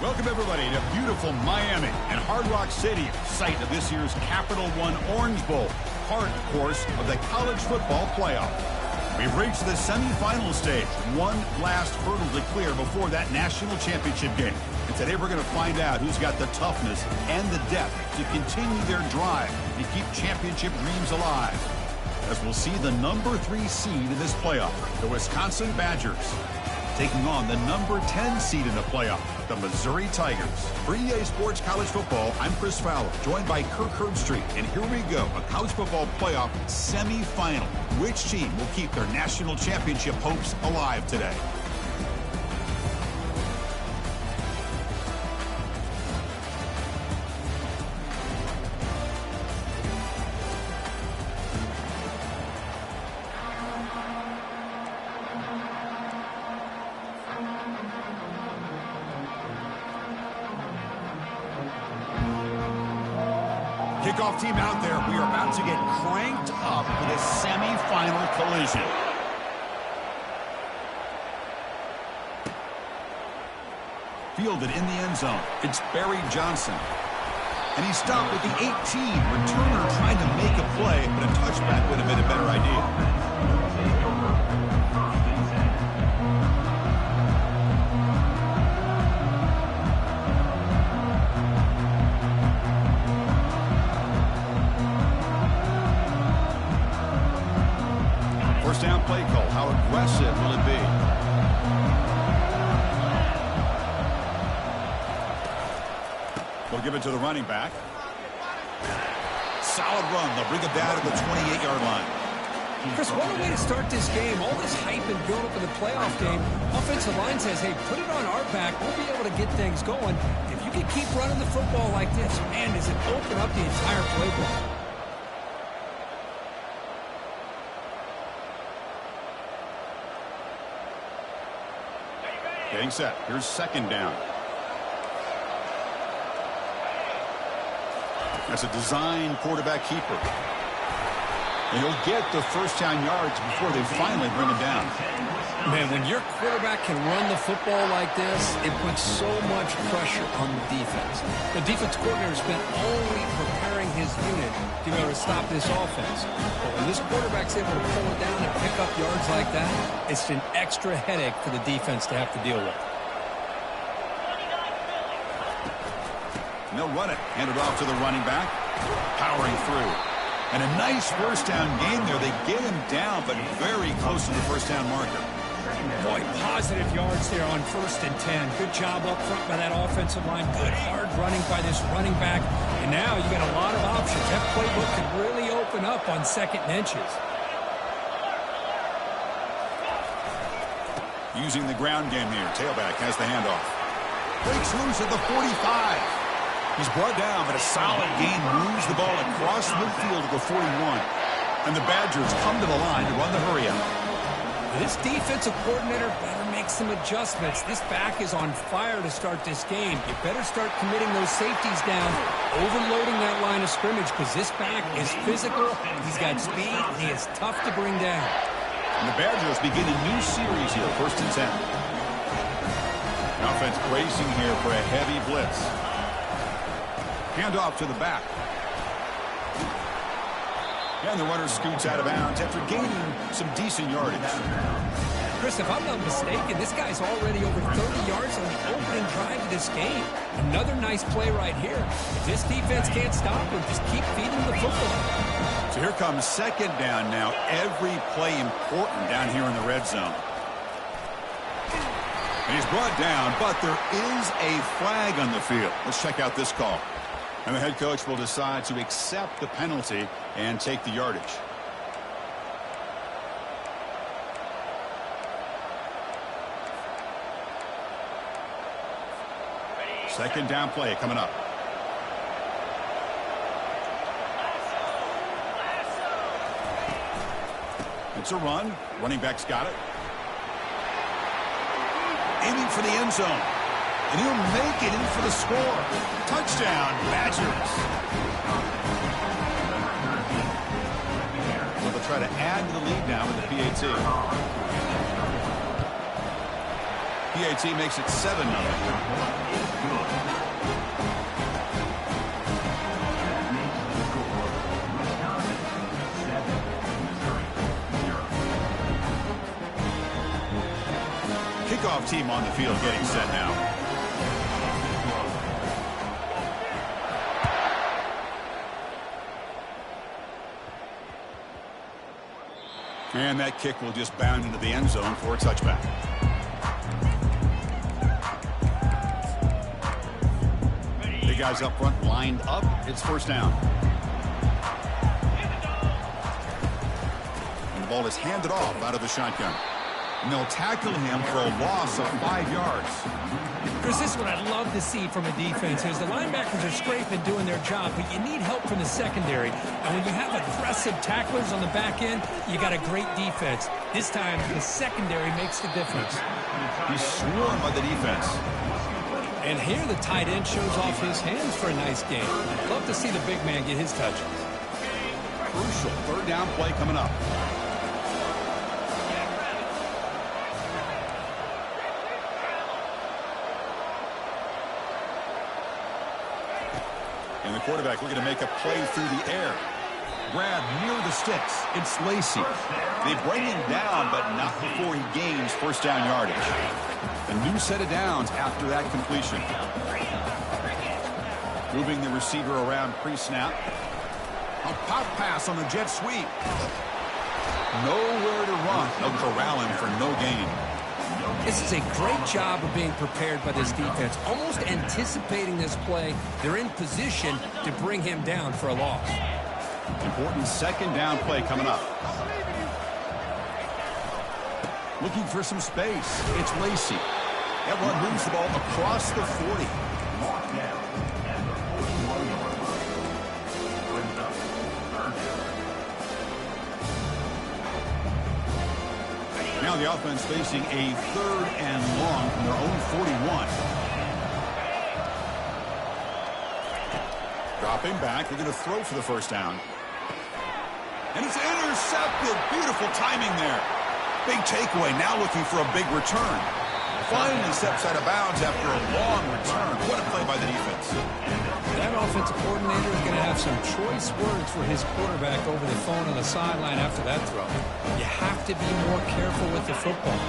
Welcome, everybody, to beautiful Miami and Hard Rock Stadium, site of this year's Capital One Orange Bowl, part, of course, of the college football playoff. We've reached the semifinal stage, one last hurdle to clear before that national championship game. And today we're going to find out who's got the toughness and the depth to continue their drive and keep championship dreams alive. As we'll see the number 3 seed in this playoff, the Wisconsin Badgers, taking on the number 10 seed in the playoff, the Missouri Tigers. For EA Sports College Football, I'm Chris Fowler, joined by Kirk Herbstreit. And here we go, a college football playoff semifinal. Which team will keep their national championship hopes alive today? Kickoff team out there. We are about to get cranked up with a semifinal collision. Fielded in the end zone. It's Barry Johnson. And he stopped at the 18. Returner trying to make a play, but a touchback would have been a better idea. First down play call. How aggressive will it be? They'll give it to the running back. Solid run. They'll bring it down to the 28-yard line. Chris, what a way to start this game. All this hype and build up in the playoff game. Offensive line says, hey, put it on our back. We'll be able to get things going. If you can keep running the football like this, man, does it open up the entire playbook. Getting set. Here's second down. That's a design quarterback keeper. And he'll get the first down yards before they finally bring him down. Man, when your quarterback can run the football like this, it puts so much pressure on the defense. The defense coordinator spent all week preparing his unit to be able to stop this offense. But when this quarterback's able to pull it down and pick up yards like that, it's an extra headache for the defense to have to deal with. And they'll run it. Hand it off to the running back. Powering through. And a nice first down game there. They get him down, but very close to the first down marker. Boy, positive yards there on 1st and 10. Good job up front by that offensive line. Good hard running by this running back. And now you got a lot of options. That playbook could really open up on 2nd and inches. Using the ground game here. Tailback has the handoff. Breaks loose at the 45. He's brought down, but a solid gain moves the ball across midfield to the 41. And the Badgers come to the line to run the hurry up. This defensive coordinator better make some adjustments. This back is on fire to start this game. You better start committing those safeties down, overloading that line of scrimmage, because this back is physical, he's got speed, and he is tough to bring down. And the Badgers begin a new series here, 1st and 10. The offense bracing here for a heavy blitz. Handoff to the back. And the runner scoots out of bounds after gaining some decent yardage. Chris, if I'm not mistaken, this guy's already over 30 yards on the opening drive of this game. Another nice play right here. If this defense can't stop him, just keep feeding the football. So here comes second down now. Every play important down here in the red zone. And he's brought down, but there is a flag on the field. Let's check out this call. And the head coach will decide to accept the penalty and take the yardage. Second down play coming up. It's a run. Running back's got it. Aiming for the end zone. And he'll make it in for the score. Touchdown, Badgers. So they'll try to add to the lead now with the PAT. PAT makes it 7-0. Kickoff team on the field getting set now. And that kick will just bound into the end zone for a touchback. The guys up front lined up. It's first down. And the ball is handed off out of the shotgun. And they'll tackle him for a loss of 5 yards. Chris, this is what I'd love to see from a defense is the linebackers are scraping, doing their job, but you need help from the secondary. And when you have aggressive tacklers on the back end, you got a great defense. This time, the secondary makes the difference. He's swarmed by the defense. And here the tight end shows off his hands for a nice game. Love to see the big man get his touches. Crucial third down play coming up. And the quarterback looking to make a play through the air. Grab near the sticks. It's Lacy. They bring him down, but not before he gains first down yardage. A new set of downs after that completion. Moving the receiver around pre-snap. A pop pass on the jet sweep. Nowhere to run. They'll corral him for no gain. This is a great job of being prepared by this defense, almost anticipating this play. They're in position to bring him down for a loss. Important second down play coming up. Looking for some space. It's Lacy. That one moves the ball across the 40. Now the offense facing a third and long from their own 41. Dropping back. They're going to throw for the first down. And it's intercepted. Beautiful timing there. Big takeaway. Now looking for a big return. Finally steps out of bounds after a long return. What a play by the defense. That offensive coordinator is going to have some choice words for his quarterback over the phone on the sideline after that throw. You have to be more careful with the football.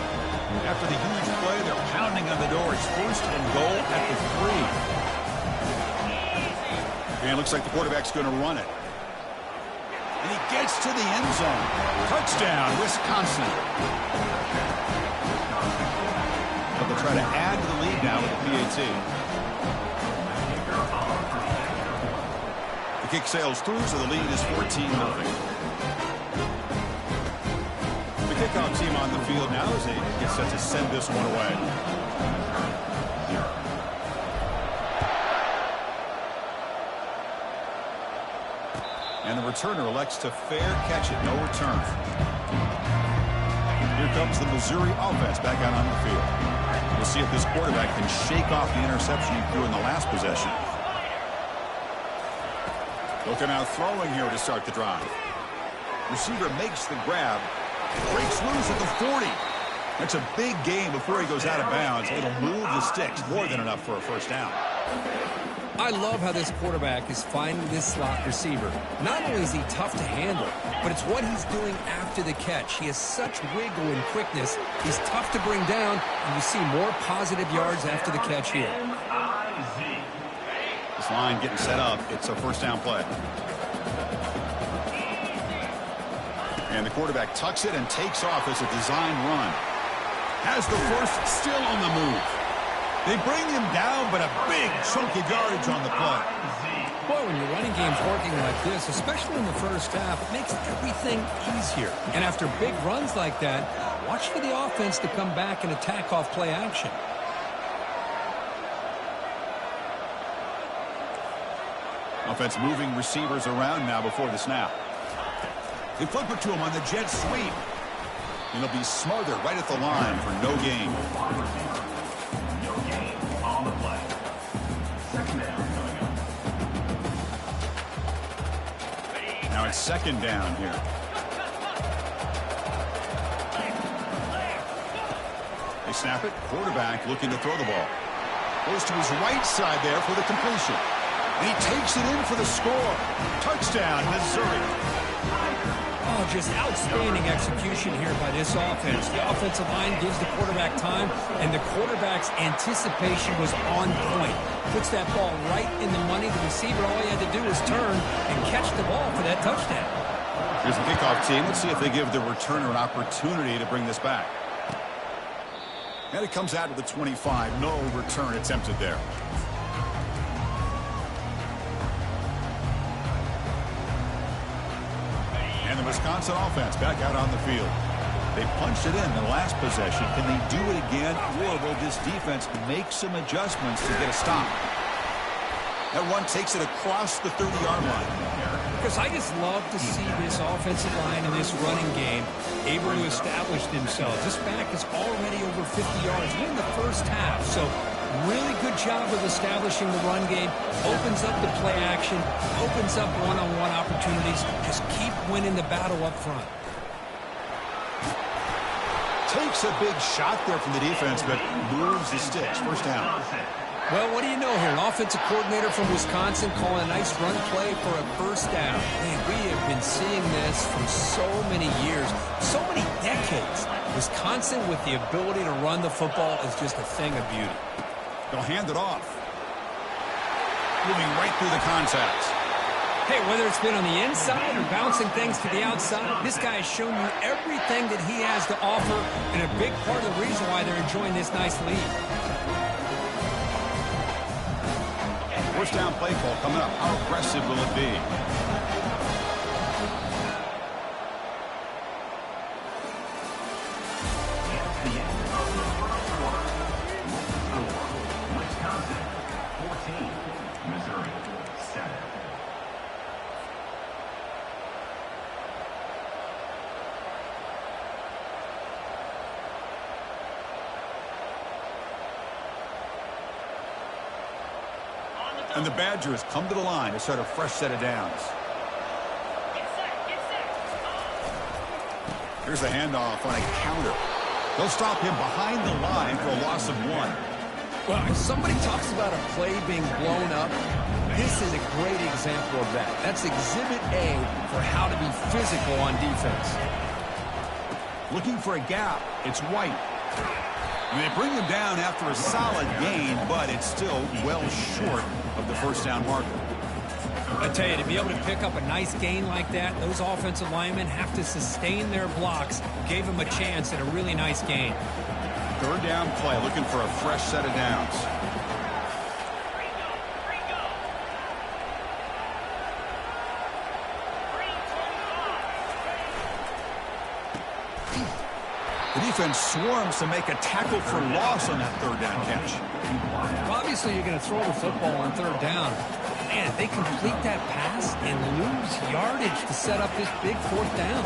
After the huge play, they're pounding on the door. It's first and goal at the 3. And it looks like the quarterback's going to run it. And he gets to the end zone. Touchdown, Wisconsin. But they'll try to add to the lead now with the PAT. The kick sails through, so the lead is 14-0. The kickoff team on the field now as they get set to send this one away. And the returner elects to fair catch it. No return. Here comes the Missouri offense back out on the field. We'll see if this quarterback can shake off the interception he threw in the last possession. Looking out throwing here to start the drive. Receiver makes the grab. Breaks loose at the 40. That's a big gain before he goes out of bounds. It'll move the sticks. More than enough for a first down. I love how this quarterback is finding this slot receiver. Not only is he tough to handle, but it's what he's doing after the catch. He has such wiggle and quickness. He's tough to bring down, and you see more positive yards after the catch here. This line getting set up. It's a first down play. And the quarterback tucks it and takes off as a design run. Has the first, still on the move. They bring him down, but a big chunk of yardage on the play. Boy, when your running game's working like this, especially in the first half, it makes everything easier. And after big runs like that, watch for the offense to come back and attack off play action. Offense moving receivers around now before the snap. They flip it to him on the jet sweep. And it'll be Smothered right at the line for no gain. Now it's second down here. They snap it. Quarterback looking to throw the ball. Goes to his right side there for the completion. And he takes it in for the score. Touchdown, Missouri. Oh, just outstanding execution here by this offense. The offensive line gives the quarterback time, and the quarterback's anticipation was on point. Puts that ball right in the money. The receiver, all he had to do was turn and catch the ball for that touchdown. Here's the kickoff team. Let's see if they give the returner an opportunity to bring this back. And it comes out to the 25. No return attempted there. And the Wisconsin offense back out on the field. They punched it in the last possession. Can they do it again, or will this defense make some adjustments to get a stop? That one takes it across the 30-yard line. Because I just love to see this offensive line and this running game able to establish themselves. This back is already over 50 yards in the first half. So really good job of establishing the run game. Opens up the play action. Opens up one-on-one opportunities. Just keep winning the battle up front. Takes a big shot there from the defense, but moves the sticks. First down. Well, what do you know here? An offensive coordinator from Wisconsin calling a nice run play for a first down. Man, we have been seeing this for so many years, so many decades. Wisconsin with the ability to run the football is just a thing of beauty. They'll hand it off. Moving right through the contact. Hey, whether it's been on the inside or bouncing things to the outside, this guy has shown you everything that he has to offer, and a big part of the reason why they're enjoying this nice lead. First down play call coming up. How aggressive will it be? Wisconsin 14, Missouri 7. And the Badgers come to the line to start a fresh set of downs. Here's the handoff on a counter. They'll stop him behind the line for a loss of 1. Well, if somebody talks about a play being blown up, this is a great example of that. That's Exhibit A for how to be physical on defense. Looking for a gap. It's White. And they bring him down after a solid gain, but it's still well short of the first down marker. I tell you, to be able to pick up a nice gain like that, those offensive linemen have to sustain their blocks. Gave him a chance at a really nice gain. Third down play, looking for a fresh set of downs. The defense swarms to make a tackle for loss on that third down catch. Obviously, you're going to throw the football on third down. Man, if they complete that pass and lose yardage to set up this big fourth down.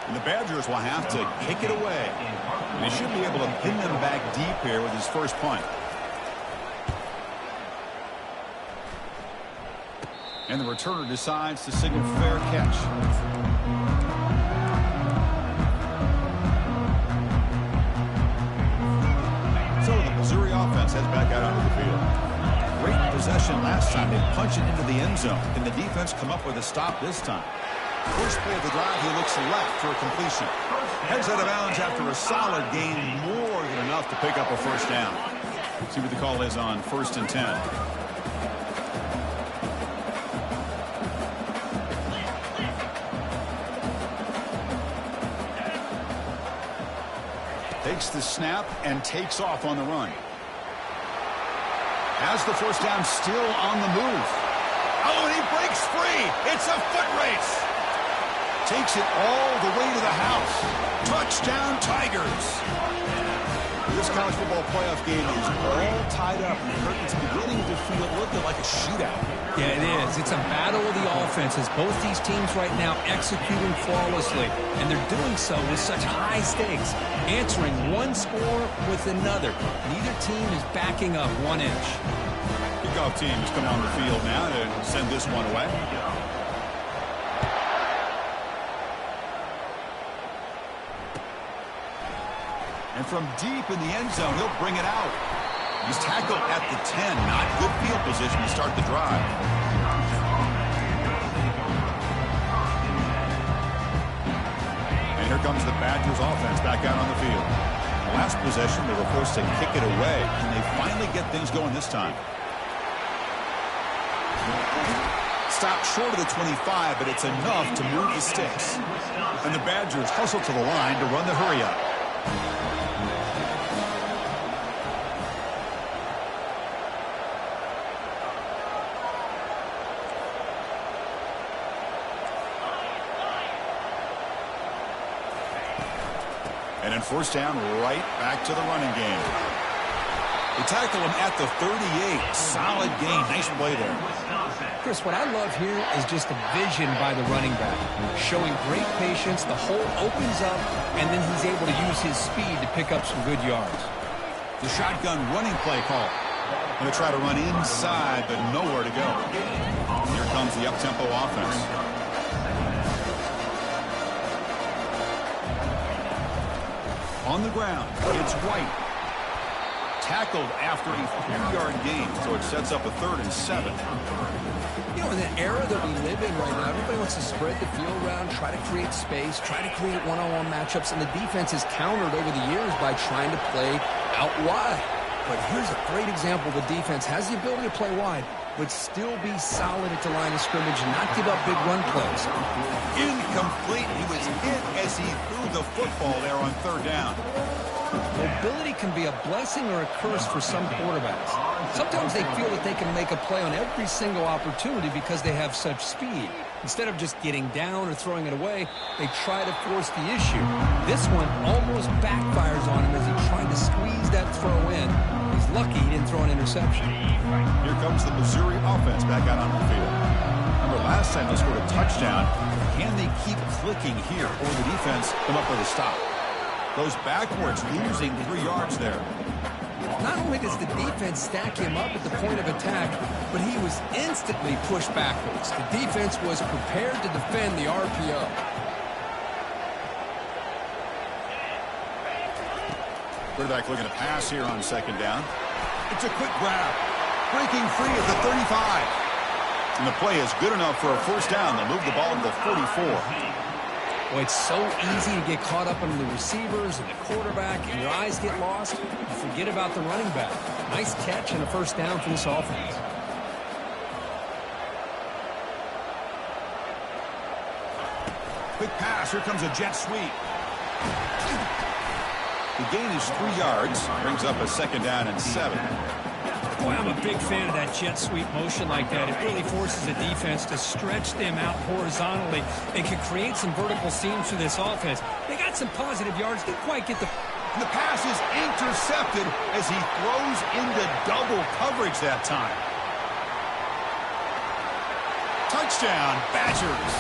And the Badgers will have to kick it away. And they should be able to pin them back deep here with his first punt. And the returner decides to signal fair catch. So the Missouri offense heads back out onto the field. Great possession last time. They punch it into the end zone. Can the defense come up with a stop this time? First play of the drive, he looks left for a completion. Heads out of bounds after a solid gain, more than enough to pick up a first down. See what the call is on 1st and 10. Takes the snap and takes off on the run. Has the first down, still on the move. Oh, and he breaks free. It's a foot race. Takes it all the way to the house. Touchdown, Tigers. This college football playoff game is all tied up, and it's beginning to feel a little bit like a shootout. Yeah, it is. It's a battle of the offenses. Both these teams right now executing flawlessly, and they're doing so with such high stakes, answering one score with another. Neither team is backing up 1 inch. Kickoff teams coming on the field now to send this one away. And from deep in the end zone, he'll bring it out. He's tackled at the 10. Not good field position to start the drive. And here comes the Badgers offense back out on the field. Last possession, they were forced to kick it away, and they finally get things going this time. Stopped short of the 25, but it's enough to move the sticks. And the Badgers hustle to the line to run the hurry-up. And in first down, right back to the running game. They tackle him at the 38. Solid gain. Nice play there. Chris, what I love here is just the vision by the running back. Showing great patience, the hole opens up, and then he's able to use his speed to pick up some good yards. The shotgun running play call. Going to try to run inside, but nowhere to go. Here comes the up-tempo offense. On the ground, it's White. Tackled after a 3-yard gain, so it sets up a 3rd and 7. You know, in the era that we live in right now, everybody wants to spread the field around, try to create space, try to create one-on-one matchups, and the defense has countered over the years by trying to play out wide. But here's a great example. The defense has the ability to play wide, but still be solid at the line of scrimmage and not give up big run plays. Incomplete. He was hit as he threw the football there on 3rd down. Mobility can be a blessing or a curse for some quarterbacks. Sometimes they feel that they can make a play on every single opportunity because they have such speed. Instead of just getting down or throwing it away, they try to force the issue. This one almost backfires on him as he tried to squeeze that throw in. He's lucky he didn't throw an interception. Here comes the Missouri offense back out on the field. Remember last time they scored a touchdown. Can they keep clicking here, or the defense come up with a stop? Goes backwards, losing 3 yards there. Not only does the defense stack him up at the point of attack, but he was instantly pushed backwards. The defense was prepared to defend the RPO. Quarterback looking to pass here on 2nd down. It's a quick grab. Breaking free at the 35. And the play is good enough for a first down. They'll move the ball to the 44. Boy, it's so easy to get caught up under the receivers and the quarterback, and your eyes get lost. You forget about the running back. Nice catch and a first down for this offense. Quick pass. Here comes a jet sweep. The gain is 3 yards. Brings up a 2nd down and 7. Boy, I'm a big fan of that jet sweep motion like that. It really forces the defense to stretch them out horizontally and can create some vertical seams for this offense. They got some positive yards. Didn't quite get the... The pass is intercepted as he throws into double coverage that time. Touchdown, Badgers.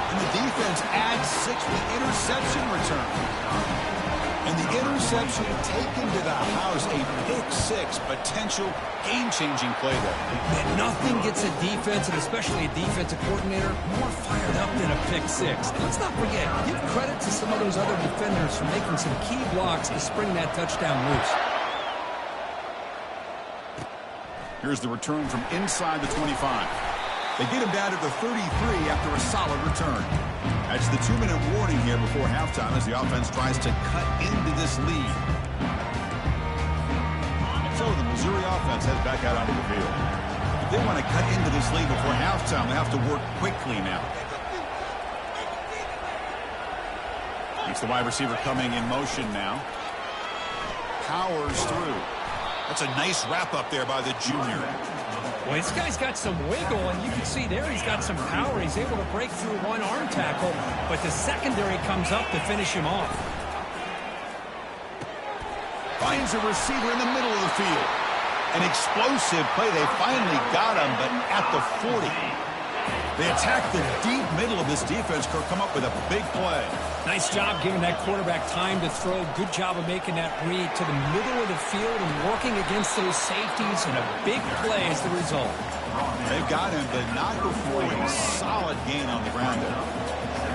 And the defense adds 6 with the interception return. And the interception taken to the house, a pick-6 potential game-changing play there. Man, nothing gets a defense, and especially a defensive coordinator, more fired up than a pick-6. And let's not forget, give credit to some of those other defenders for making some key blocks to spring that touchdown loose. Here's the return from inside the 25. They get him down to the 33 after a solid return. That's the 2-minute warning here before halftime as the offense tries to cut into this lead. So the Missouri offense heads back out onto the field. If they want to cut into this lead before halftime, they have to work quickly now. It's the wide receiver coming in motion now. Powers through. That's a nice wrap-up there by the junior. Well, this guy's got some wiggle, and you can see there he's got some power. He's able to break through one arm tackle, but the secondary comes up to finish him off. Finds a receiver in the middle of the field. An explosive play. They finally got him, but at the 40. They attack the deep middle of this defense. Kirk come up with a big play. Nice job giving that quarterback time to throw. Good job of making that read to the middle of the field and working against those safeties, and a big play is the result. They've got him, but not before a solid gain on the ground there.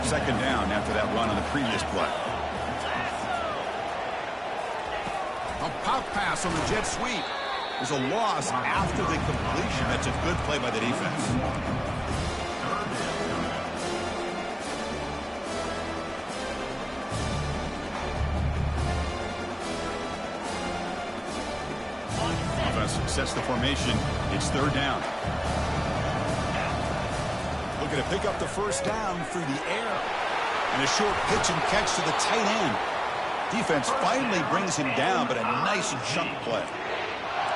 Second down after that run on the previous play. A pop pass on the jet sweep. There's a loss after the completion. That's a good play by the defense. Offense sets the formation. It's third down. Looking to pick up the first down through the air. And a short pitch and catch to the tight end. Defense finally brings him down, but a nice chunk play.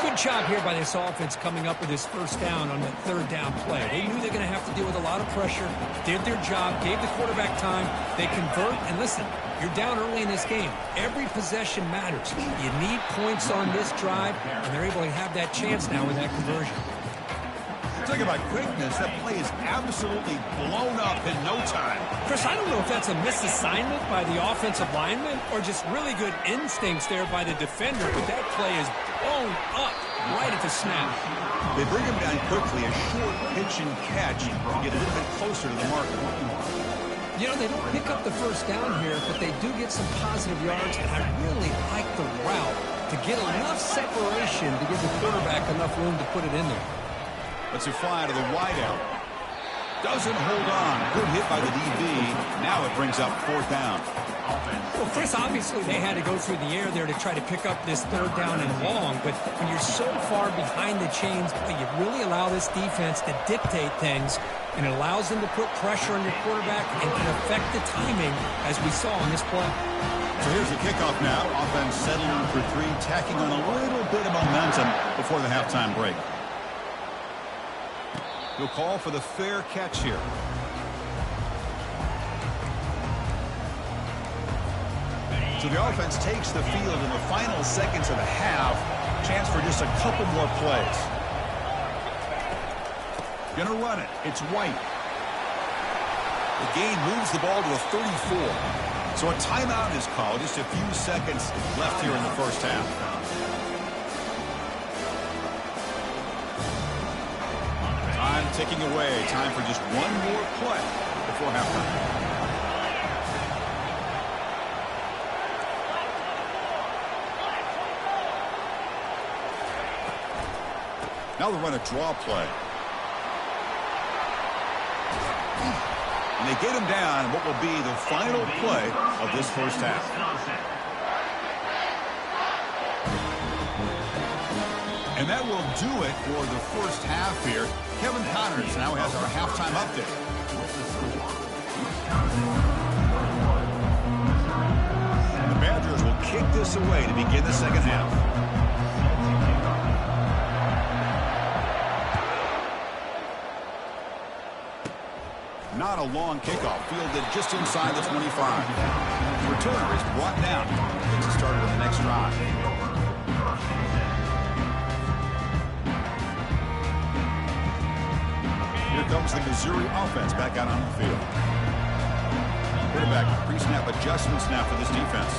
Good job here by this offense coming up with this first down on the third down play. They knew they're going to have to deal with a lot of pressure, did their job, gave the quarterback time. They convert, and listen, you're down early in this game. Every possession matters. You need points on this drive, and they're able to have that chance now with that conversion. Talking about quickness, that play is absolutely blown up in no time. Chris, I don't know if that's a misassignment by the offensive lineman or just really good instincts there by the defender, but that play is blown up right at the snap. They bring him down quickly, a short pitch and catch to get a little bit closer to the marker. You know, they don't pick up the first down here, but they do get some positive yards, and I really like the route to get enough separation to give the quarterback enough room to put it in there. Let's fly to the wideout. Doesn't hold on. Good hit by the DB. Now it brings up fourth down. Well, Chris, obviously they had to go through the air there to try to pick up this third down and long, but when you're so far behind the chains, you really allow this defense to dictate things, and it allows them to put pressure on your quarterback and can affect the timing, as we saw on this play. So here's the kickoff now. Offense settling for three, tacking on a little bit of momentum before the halftime break. He'll call for the fair catch here. So the offense takes the field in the final seconds of the half. Chance for just a couple more plays. Gonna run it. It's White. The game moves the ball to a 34. So a timeout is called. Just a few seconds left here in the first half. Time ticking away. Time for just one more play before halftime. Now they run a draw play. And they get him down in what will be the final play of this first half. And that will do it for the first half here. Kevin Connors now has our halftime update. And the Badgers will kick this away to begin the second half. Not a long kickoff, fielded just inside the 25. The returner is brought down. Gets it started on the next drive. Here comes the Missouri offense back out on the field. Quarterback pre-snap adjustments now for this defense.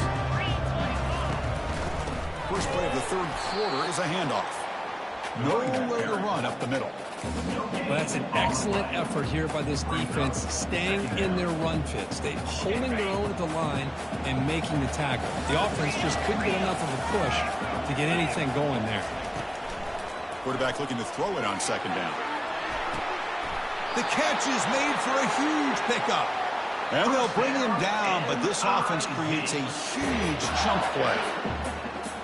First play of the third quarter is a handoff. Nowhere to run up the middle. Well, that's an excellent effort here by this defense, staying in their run fits. They're holding their own at the line and making the tackle. The offense just couldn't get enough of a push to get anything going there. Quarterback looking to throw it on second down. The catch is made for a huge pickup. And they'll bring him down, but this offense creates a huge chunk play.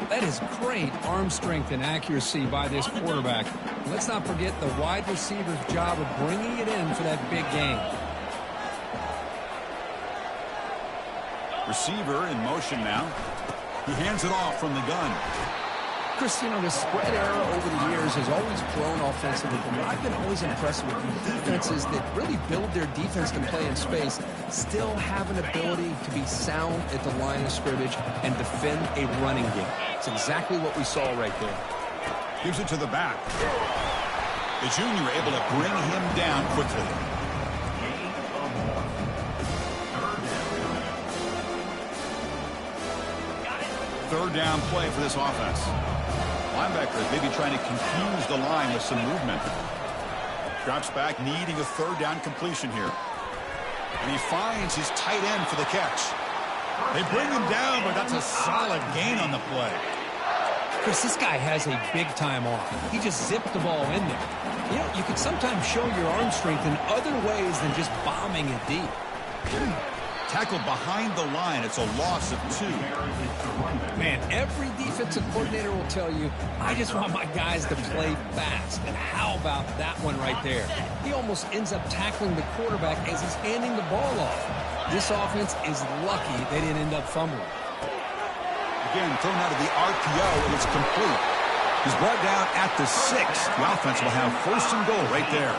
That is great arm strength and accuracy by this quarterback. Let's not forget the wide receiver's job of bringing it in for that big game. Receiver in motion now. He hands it off from the gun. Chris, you know, the spread era over the years has always grown offensively, but I've been always impressed with these defenses that really build their defense to play in space, still have an ability to be sound at the line of scrimmage and defend a running game. It's exactly what we saw right there. Gives it to the back. The junior able to bring him down quickly. Third down play for this offense. Linebackers maybe trying to confuse the line with some movement. Drops back, needing a third down completion here. And he finds his tight end for the catch. They bring him down, but that's a solid gain on the play. Chris, this guy has a big-time arm. He just zipped the ball in there. You know, you can sometimes show your arm strength in other ways than just bombing it deep. Tackled behind the line. It's a loss of 2. Man, every defensive coordinator will tell you, I just want my guys to play fast. And how about that one right there? He almost ends up tackling the quarterback as he's handing the ball off. This offense is lucky they didn't end up fumbling. Again, thrown out of the RPO, and it's complete. He's brought down at the 6. The offense will have first and goal right there.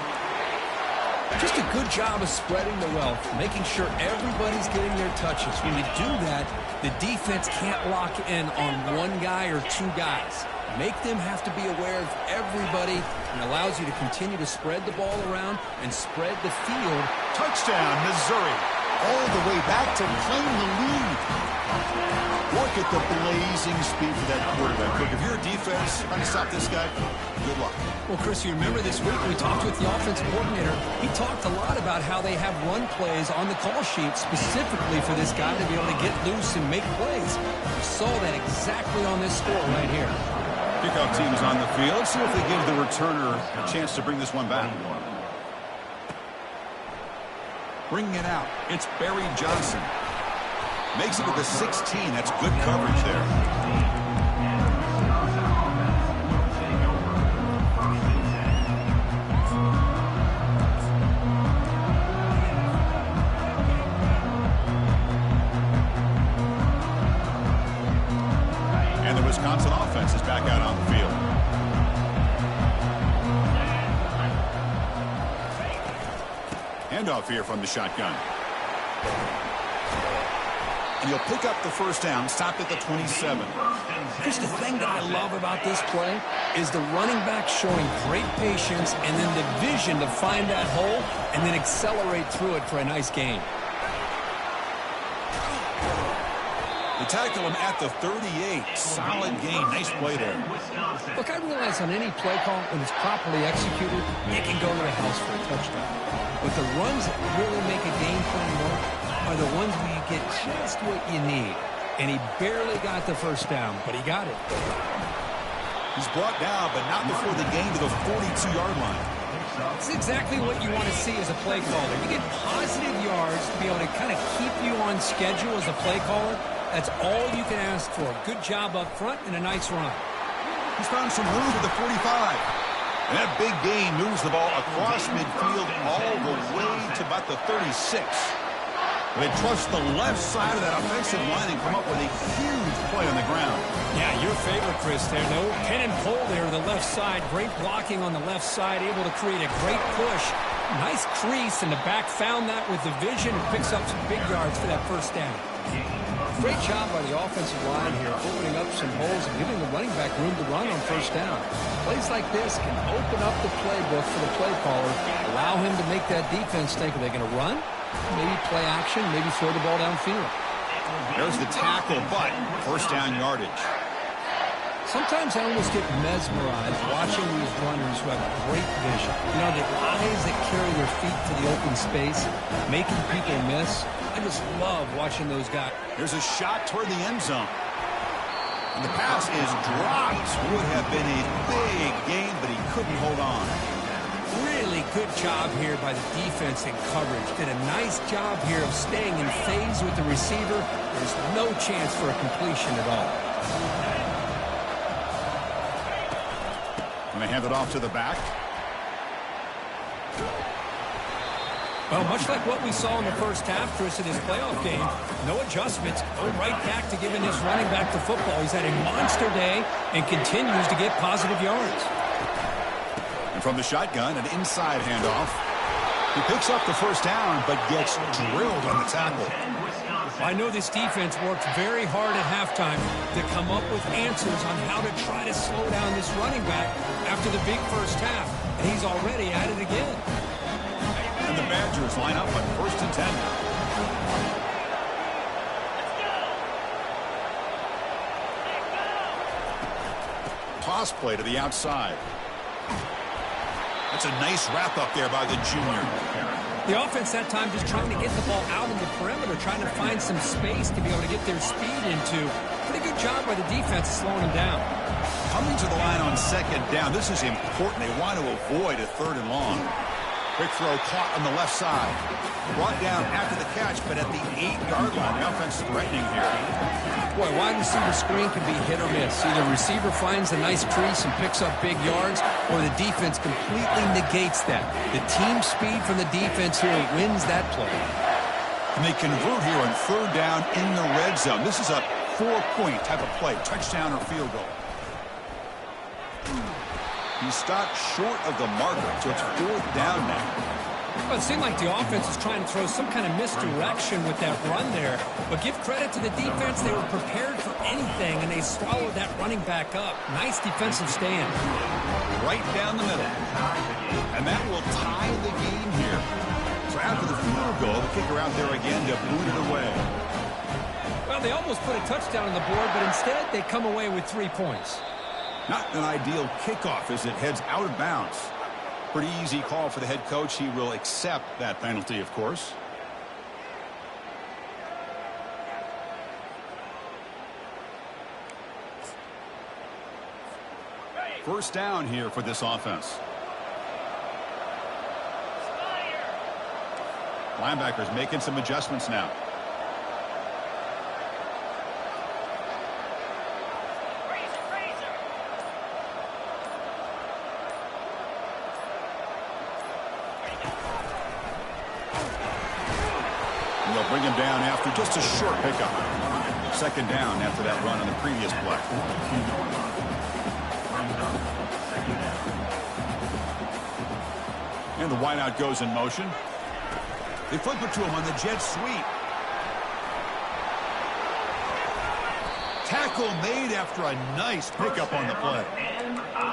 Just a good job of spreading the wealth, making sure everybody's getting their touches. When you do that, the defense can't lock in on one guy or 2 guys. Make them have to be aware of everybody, and allows you to continue to spread the ball around and spread the field. Touchdown, Missouri. All the way back to claim the lead. Look at the blazing speed for that quarterback. Look, if you're a defense trying to stop this guy, good luck. Well, Chris, you remember this week we talked with the offensive coordinator. He talked a lot about how they have run plays on the call sheet specifically for this guy to be able to get loose and make plays. We saw that exactly on this score right here. Kickoff team is on the field. Let's see if they give the returner a chance to bring this one back. Bringing it out, it's Barry Johnson. Makes it to the 16. That's good coverage there. And the Wisconsin offense is back out on the field. Handoff here from the shotgun. And you'll pick up the first down, stopped at the 27. Here's the thing that I love about this play is the running back showing great patience and then the vision to find that hole and then accelerate through it for a nice gain. They tackle him at the 38. Solid gain. Nice play there. Look, I realize on any play call, when it's properly executed, it can go to the house for a touchdown. But the runs that really make a game plan work are the ones where you get just what you need. And he barely got the first down, but he got it. He's brought down, but not before the gain to the 42-yard line. It's exactly what you want to see as a play caller. You get positive yards to be able to kind of keep you on schedule as a play caller. That's all you can ask for. Good job up front and a nice run. He's found some room at the 45. And that big gain moves the ball across midfield all the way to about the 36. They trust the left side of that offensive line and come up with a huge play on the ground. Yeah, your favorite, Chris, there. No pin and pull there to the left side. Great blocking on the left side, able to create a great push. Nice crease, and the back found that with the vision and picks up some big yards for that first down. Great job by the offensive line here, opening up some holes and giving the running back room to run on first down. Plays like this can open up the playbook for the play caller, allow him to make that defense think, are they going to run? Maybe play action, maybe throw the ball downfield. There's the tackle, but first down yardage. Sometimes I almost get mesmerized watching these runners who have great vision. You know, the eyes that carry their feet to the open space, making people miss. I just love watching those guys. Here's a shot toward the end zone. And the pass is dropped. Would have been a big gain, but he couldn't hold on. Really good job here by the defense in coverage. Did a nice job here of staying in phase with the receiver. There's no chance for a completion at all. And they hand it off to the back. Well, much like what we saw in the first half, Chris, in his playoff game, no adjustments, go right back to giving this running back the football. He's had a monster day and continues to get positive yards. And from the shotgun, an inside handoff. He picks up the first down, but gets drilled on the tackle. I know this defense worked very hard at halftime to come up with answers on how to try to slow down this running back after the big first half. And he's already at it again. And the Badgers line up on 1st and 10. Toss play to the outside. That's a nice wrap up there by the junior. The offense that time just trying to get the ball out in the perimeter, trying to find some space to be able to get their speed into. Pretty good job by the defense slowing them down. Coming to the line on 2nd down. This is important. They want to avoid a 3rd and long. Quick throw caught on the left side. Brought down after the catch, but at the 8-yard line. The offense threatening here. Boy, wide receiver screen can be hit or miss. Either receiver finds a nice crease and picks up big yards, or the defense completely negates that. The team speed from the defense here wins that play. And they convert here on 3rd down in the red zone. This is a 4-point type of play. Touchdown or field goal. He stopped short of the marker, so it's 4th down now. Well, it seemed like the offense was trying to throw some kind of misdirection with that run there. But give credit to the defense. They were prepared for anything, and they swallowed that running back up. Nice defensive stand. Right down the middle. And that will tie the game here. So after the field goal, the kicker out there again to boot it away. Well, they almost put a touchdown on the board, but instead they come away with 3 points. Not an ideal kickoff as it heads out of bounds. Pretty easy call for the head coach. He will accept that penalty, of course. First down here for this offense. Linebackers making some adjustments now. They'll bring him down after just a short pickup. 2nd down after that run on the previous play. And the wideout goes in motion. They flip it to him on the jet sweep. Tackle made after a nice pickup on the play.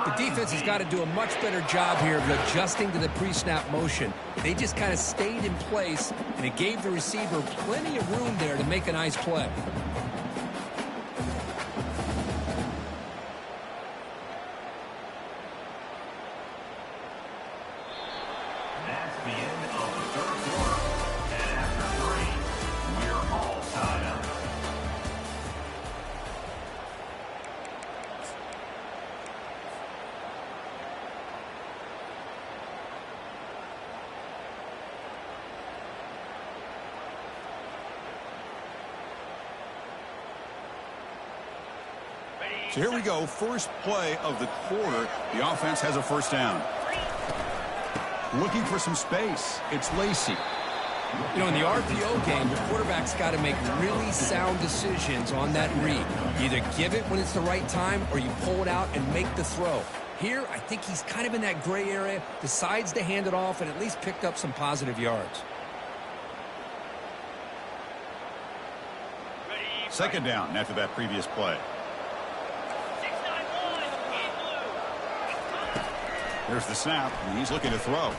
The defense has got to do a much better job here of adjusting to the pre-snap motion. They just kind of stayed in place, and it gave the receiver plenty of room there to make a nice play. That's the end of the 3rd quarter. And after 3, we're all tied up. So here we go. First play of the quarter. The offense has a first down. Looking for some space. It's Lacy. You know, in the RPO game, the quarterback's got to make really sound decisions on that read. You either give it when it's the right time or you pull it out and make the throw. Here, I think he's kind of in that gray area, decides to hand it off and at least picked up some positive yards. 2nd down after that previous play. There's the snap, and he's looking to throw.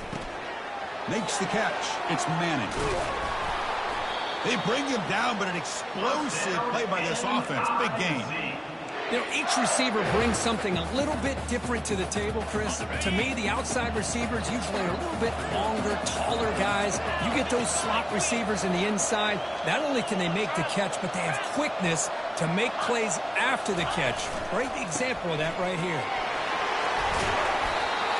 Makes the catch. It's Manning. They bring him down, but an explosive play by this offense. Big gain. You know, each receiver brings something a little bit different to the table, Chris. To me, the outside receivers usually are a little bit longer, taller guys. You get those slot receivers in the inside. Not only can they make the catch, but they have quickness to make plays after the catch. Great example of that right here.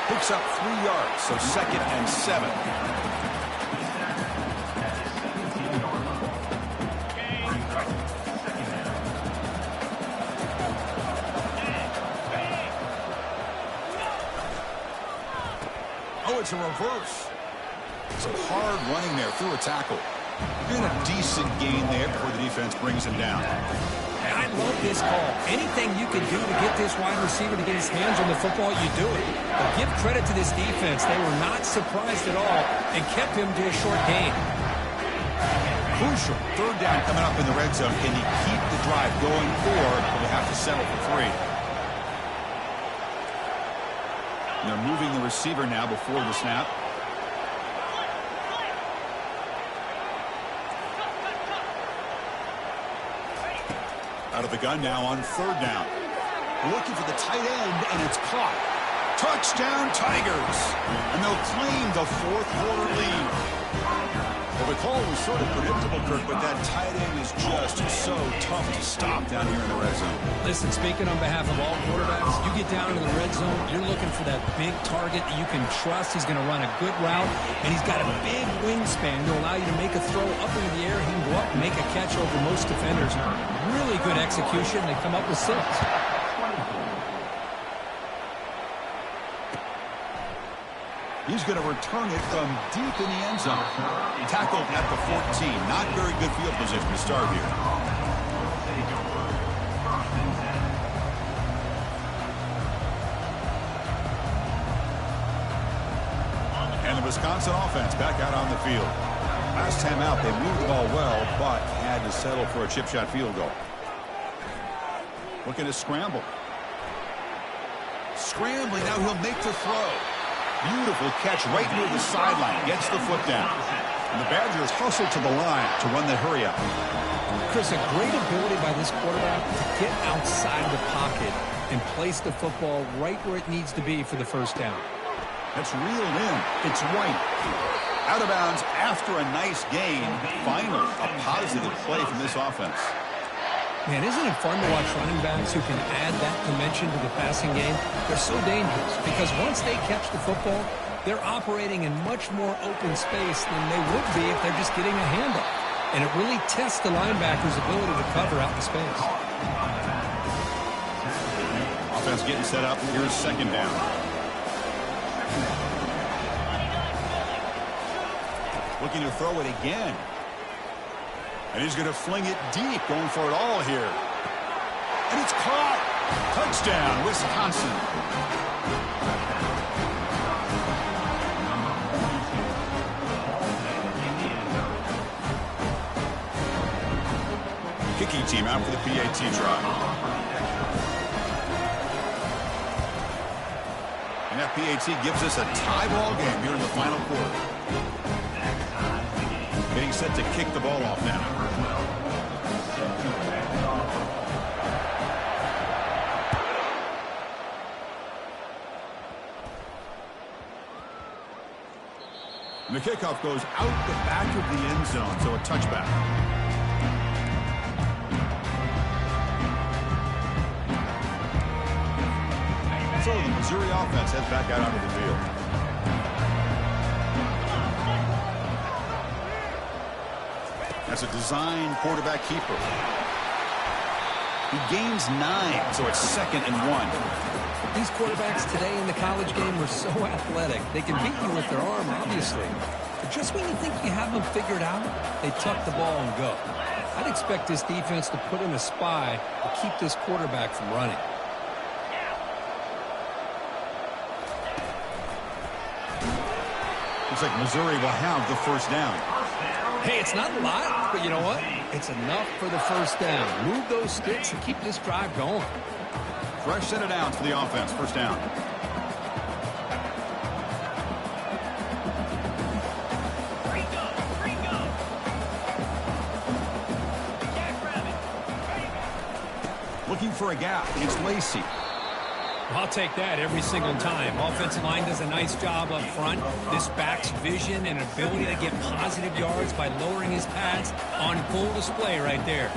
Picks up 3 yards, so 2nd and 7. Oh, it's a reverse. Some hard running there through a tackle. And a decent gain there before the defense brings him down. I love this call. Anything you can do to get this wide receiver to get his hands on the football, you do it. But give credit to this defense. They were not surprised at all and kept him to a short gain. Crucial. Third down coming up in the red zone. Can he keep the drive going, or will they have to settle for 3? And they're moving the receiver now before the snap. Out of the gun now on third down. Looking for the tight end, and it's caught. Touchdown, Tigers. And they'll claim the fourth quarter lead. Well, the call was sort of predictable, Kirk, but that tight end is just so tough to stop down here in the red zone. Listen, speaking on behalf of all quarterbacks, you get down in the red zone, you're looking for that big target that you can trust. He's going to run a good route, and he's got a big wingspan to allow you to make a throw up into the air. He can go up and make a catch over most defenders. Really good execution. They come up with 6. He's going to return it from deep in the end zone. Tackled at the 14. Not very good field position to start here. And the Wisconsin offense back out on the field. Last time out, they moved the ball well, but had to settle for a chip shot field goal. Looking to scramble. Scrambling, now he'll make the throw. Beautiful catch right near the sideline. Gets the foot down. And the Badgers hustle to the line to run the hurry up. Chris, a great ability by this quarterback to get outside the pocket and place the football right where it needs to be for the first down. That's reeled in. It's White. Out of bounds after a nice gain. Finally, a positive play from this offense. Man, isn't it fun to watch running backs who can add that dimension to the passing game? They're so dangerous because once they catch the football, they're operating in much more open space than they would be if they're just getting a handoff. And it really tests the linebacker's ability to cover out in space. Offense getting set up. Here's second down. Looking to throw it again. And he's going to fling it deep, going for it all here. And it's caught. Touchdown, Wisconsin. Kicking team out for the PAT try. And that PAT gives us a tie ball game here in the final quarter. Getting set to kick the ball off now. And the kickoff goes out the back of the end zone, so a touchback. So the Missouri offense heads back out onto the field. That's a design quarterback keeper. He gains 9, so it's 2nd and 1. These quarterbacks today in the college game are so athletic. They can beat you with their arm, obviously. But just when you think you have them figured out, they tuck the ball and go. I'd expect this defense to put in a spy to keep this quarterback from running. Looks like Missouri will have the first down. Hey, it's not a lot, but you know what? It's enough for the first down. Move those sticks and keep this drive going. Fresh set of downs for the offense. First down. Looking for a gap. It's Lacey. I'll take that every single time. Offensive line does a nice job up front. This back's vision and ability to get positive yards by lowering his pads on full display right there.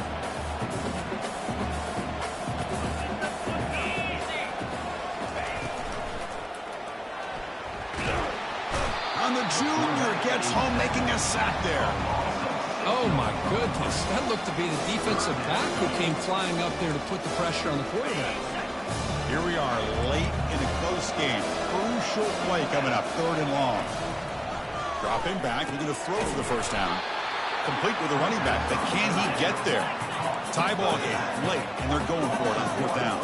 On the junior, gets home making a sack there. Oh, my goodness. That looked to be the defensive back who came flying up there to put the pressure on the quarterback. Here we are late in a close game. Crucial play coming up, 3rd and long. Dropping back, looking to throw for the first down. Complete with a running back, but can he get there? Tie ball game late, and they're going for it on fourth down.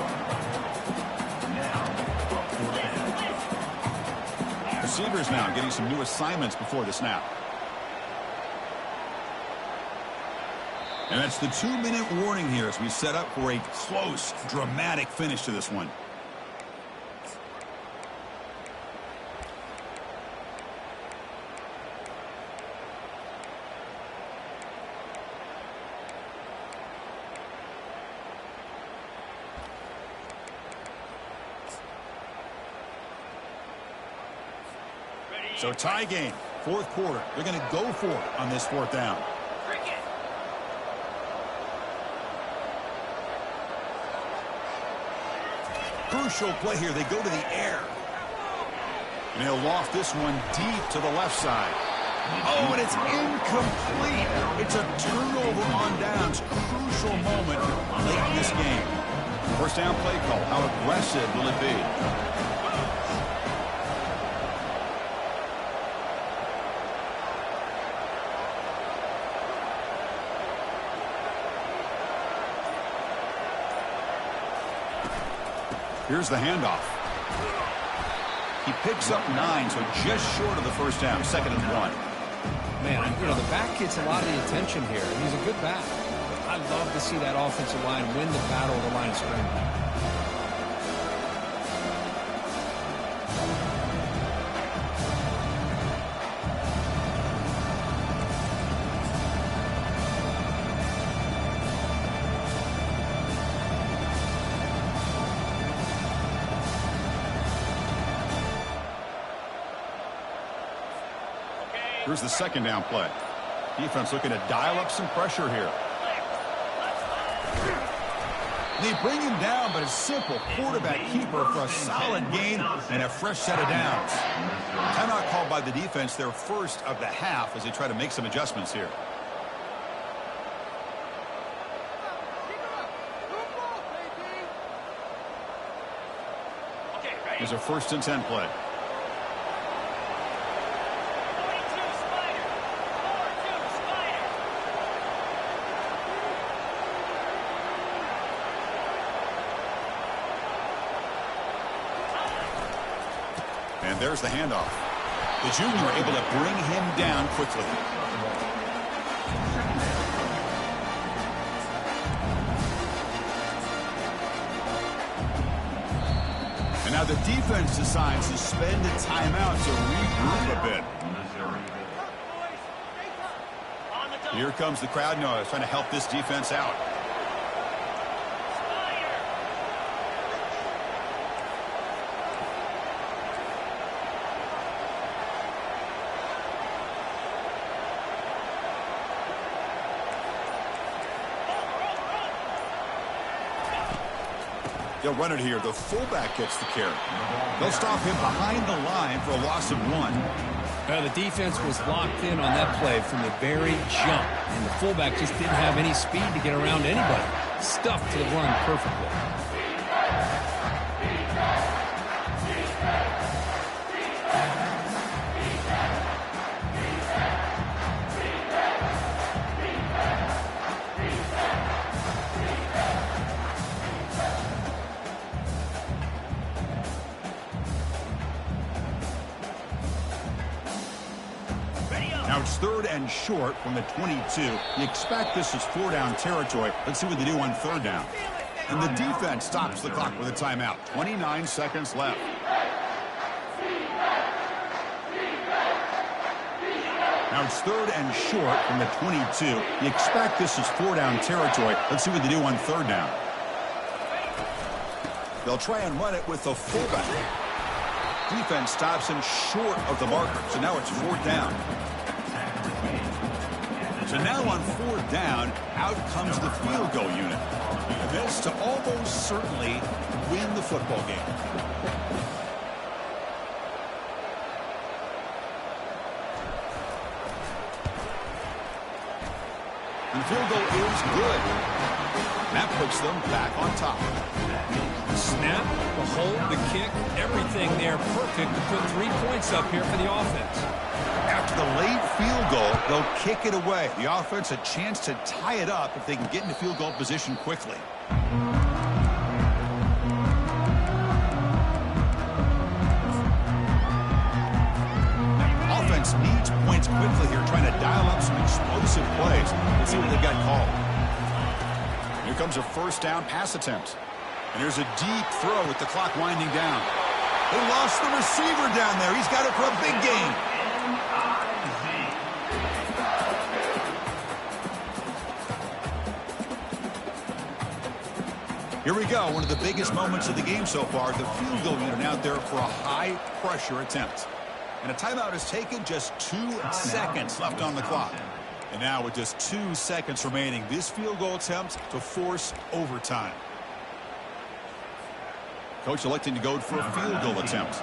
Receivers now getting some new assignments before the snap. And that's the 2-minute warning here as we set up for a close, dramatic finish to this one. So tie game, fourth quarter. They're going to go for it on this fourth down. Crucial play here. They go to the air. And they'll loft this one deep to the left side. Oh, and it's incomplete. It's a turnover on downs. Crucial moment late in this game. First down play call. How aggressive will it be? Here's the handoff. He picks up 9, so just short of the first down, 2nd and 1. Man, you know, the back gets a lot of the attention here. He's a good back. I love to see that offensive line win the battle of the line of scrimmage. Here's the second down play. Defense looking to dial up some pressure here. They bring him down, but a simple quarterback keeper for a solid gain and a fresh set of downs. Timeout called by the defense, their first of the half, as they try to make some adjustments here. Here's a 1st and 10 play. And there's the handoff. The junior able to bring him down quickly. And now the defense decides to spend a timeout to regroup a bit. Here comes the crowd noise, trying to help this defense out. They'll run it here. The fullback gets the carry. They'll stop him behind the line for a loss of 1. The defense was locked in on that play from the very jump, and the fullback just didn't have any speed to get around anybody. Stuffed to the run perfectly. Now it's 3rd and short from the 22. You expect this is 4-down territory. Let's see what they do on 3rd down. And the defense stops the clock with a timeout. 29 seconds left. Now it's 3rd and short from the 22. You expect this is 4-down territory. Let's see what they do on 3rd down. They'll try and run it with the fullback. Defense stops him short of the marker. So now it's 4th down. So now on 4th down, out comes the field goal unit. And this to almost certainly win the football game. And the field goal is good. That puts them back on top. The snap, the hold, the kick, everything there perfect to put 3 points up here for the offense. after the late field goal, they'll kick it away. The offense a chance to tie it up if they can get into field goal position quickly. Offense needs points quickly here, trying to dial up some explosive plays. Let's see what they've got called. Here comes a first down pass attempt. And here's a deep throw with the clock winding down. They lost the receiver down there. He's got it for a big gain. Here we go. One of the biggest moments of the game so far. The field goal unit out there for a high-pressure attempt. And a timeout is taken, just 2 seconds left on the clock. And now with just 2 seconds remaining, this field goal attempt to force overtime. Coach electing to go for a field goal attempt.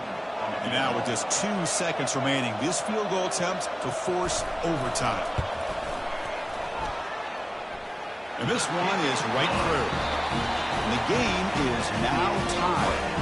And now with just 2 seconds remaining, this field goal attempt to force overtime. And this one is right through. And the game is now tied.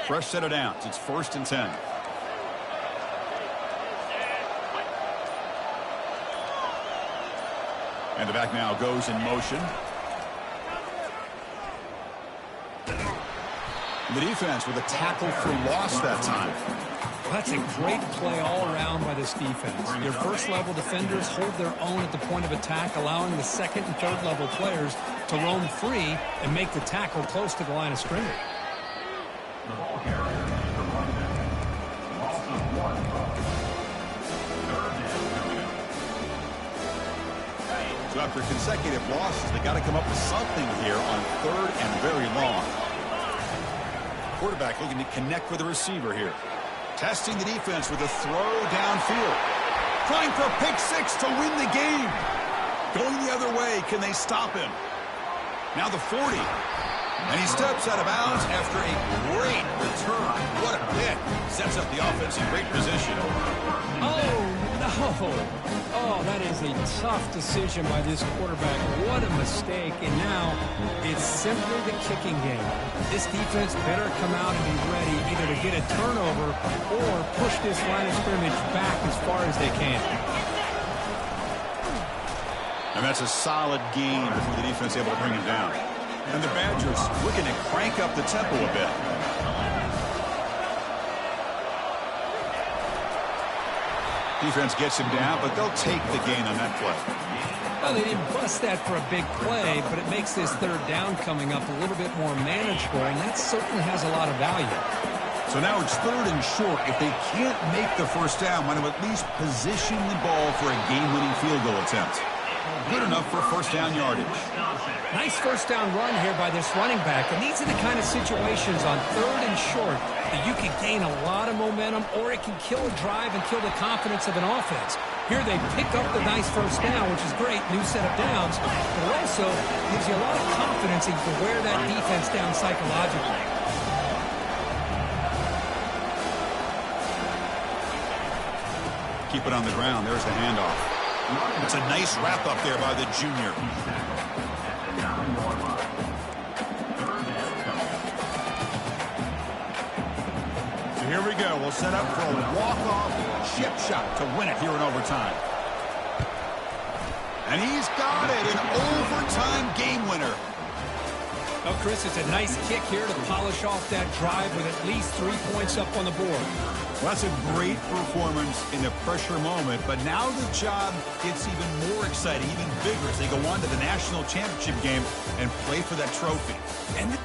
Fresh set of downs. It's 1st and 10. And the back now goes in motion. The defense with a tackle for loss that time. That's a great play all around by this defense. Your first-level defenders hold their own at the point of attack, allowing the second and third-level players to roam free and make the tackle close to the line of scrimmage. The ball carrier is the running back. Loss of 1. 3rd and 2. So after consecutive losses, they got to come up with something here on 3rd and very long. Quarterback looking to connect with the receiver here. Testing the defense with a throw downfield. Trying for a pick 6 to win the game. Going the other way. Can they stop him? Now the 40. And he steps out of bounds after a great return. What a pick. Sets up the offense in great position. Oh, no. Oh, that is a tough decision by this quarterback. What a mistake. And now it's simply the kicking game. This defense better come out and be ready either to get a turnover or push this line of scrimmage back as far as they can. And that's a solid gain before the defense able to bring him down. And the Badgers looking to crank up the tempo a bit. Defense gets him down, but they'll take the gain on that play. Well, they didn't bust that for a big play, but it makes this 3rd down coming up a little bit more manageable, and that certainly has a lot of value. So now it's 3rd and short. If they can't make the first down, want to at least position the ball for a game-winning field goal attempt. Good enough for first down yardage. Nice first down run here by this running back. And these are the kind of situations on 3rd and short that you can gain a lot of momentum, or it can kill a drive and kill the confidence of an offense. Here they pick up the nice first down, which is great, new set of downs, but it also gives you a lot of confidence that you can wear that defense down psychologically. Keep it on the ground. There's the handoff. It's a nice wrap up there by the junior. So here we go. We'll set up for a walk-off chip shot to win it here in overtime. And he's got it, an overtime game winner. Well, Chris, it's a nice kick here to polish off that drive with at least 3 points up on the board. Well, that's a great performance in the pressure moment, but now the job gets even more exciting, even bigger as they go on to the national championship game and play for that trophy. And